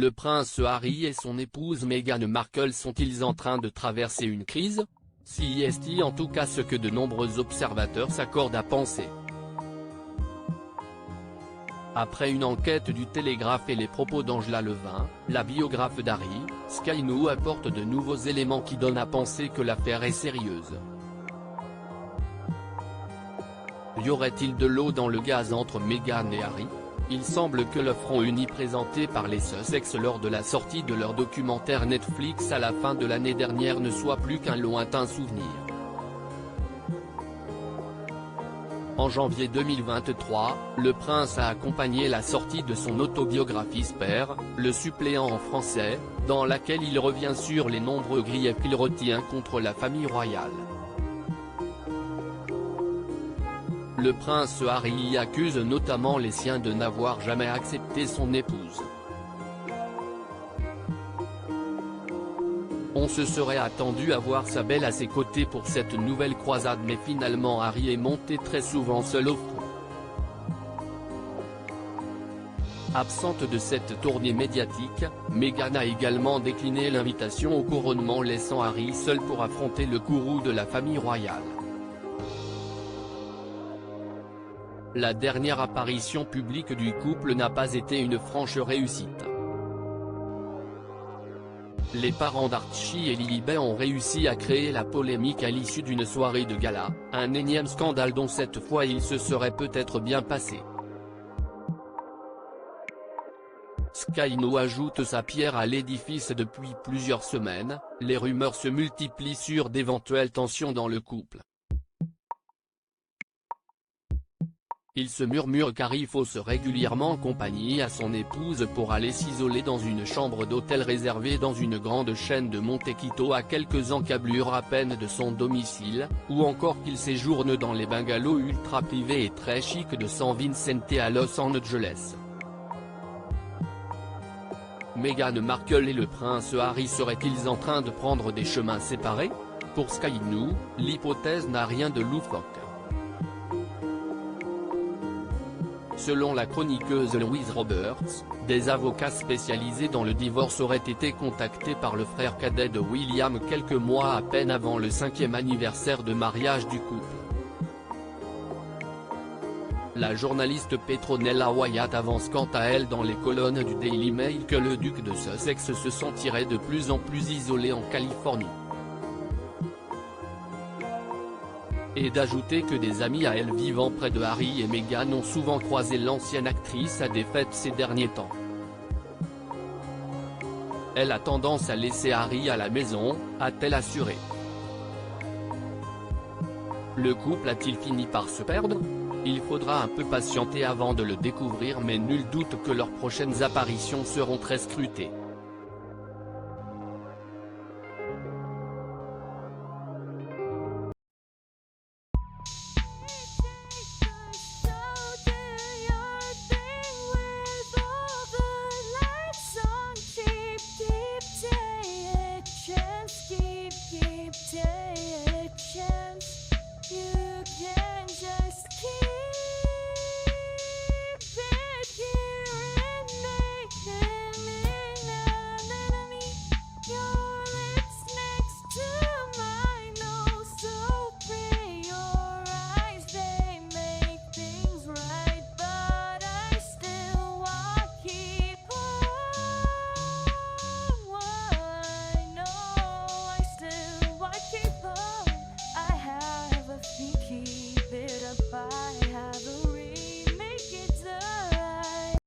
Le prince Harry et son épouse Meghan Markle sont-ils en train de traverser une crise? Si est en tout cas ce que de nombreux observateurs s'accordent à penser. Après une enquête du Télégraphe et les propos d'Angela Levin, la biographe d'Harry, Sky News apporte de nouveaux éléments qui donnent à penser que l'affaire est sérieuse. Y aurait-il de l'eau dans le gaz entre Meghan et Harry? Il semble que le front uni présenté par les Sussex lors de la sortie de leur documentaire Netflix à la fin de l'année dernière ne soit plus qu'un lointain souvenir. En janvier 2023, le prince a accompagné la sortie de son autobiographie Spare, le suppléant en français, dans laquelle il revient sur les nombreux griefs qu'il retient contre la famille royale. Le prince Harry y accuse notamment les siens de n'avoir jamais accepté son épouse. On se serait attendu à voir sa belle à ses côtés pour cette nouvelle croisade, mais finalement Harry est monté très souvent seul au front. Absente de cette tournée médiatique, Meghan a également décliné l'invitation au couronnement, laissant Harry seul pour affronter le courroux de la famille royale. La dernière apparition publique du couple n'a pas été une franche réussite. Les parents d'Archie et Lilibet ont réussi à créer la polémique à l'issue d'une soirée de gala, un énième scandale dont cette fois il se serait peut-être bien passé. Sky News ajoute sa pierre à l'édifice. Depuis plusieurs semaines, les rumeurs se multiplient sur d'éventuelles tensions dans le couple. Il se murmure qu'Harry fausse régulièrement compagnie à son épouse pour aller s'isoler dans une chambre d'hôtel réservée dans une grande chaîne de Montecito à quelques encablures à peine de son domicile, ou encore qu'il séjourne dans les bungalows ultra privés et très chics de San Vicente à Los Angeles. Meghan Markle et le prince Harry seraient-ils en train de prendre des chemins séparés? Pour Sky News, l'hypothèse n'a rien de loufoque. Selon la chroniqueuse Louise Roberts, des avocats spécialisés dans le divorce auraient été contactés par le frère cadet de William quelques mois à peine avant le 5e anniversaire de mariage du couple. La journaliste Petronella Wyatt avance quant à elle dans les colonnes du Daily Mail que le duc de Sussex se sentirait de plus en plus isolé en Californie. Et d'ajouter que des amis à elle vivant près de Harry et Meghan ont souvent croisé l'ancienne actrice à des fêtes ces derniers temps. Elle a tendance à laisser Harry à la maison, a-t-elle assuré. Le couple a-t-il fini par se perdre? Il faudra un peu patienter avant de le découvrir, mais nul doute que leurs prochaines apparitions seront très scrutées.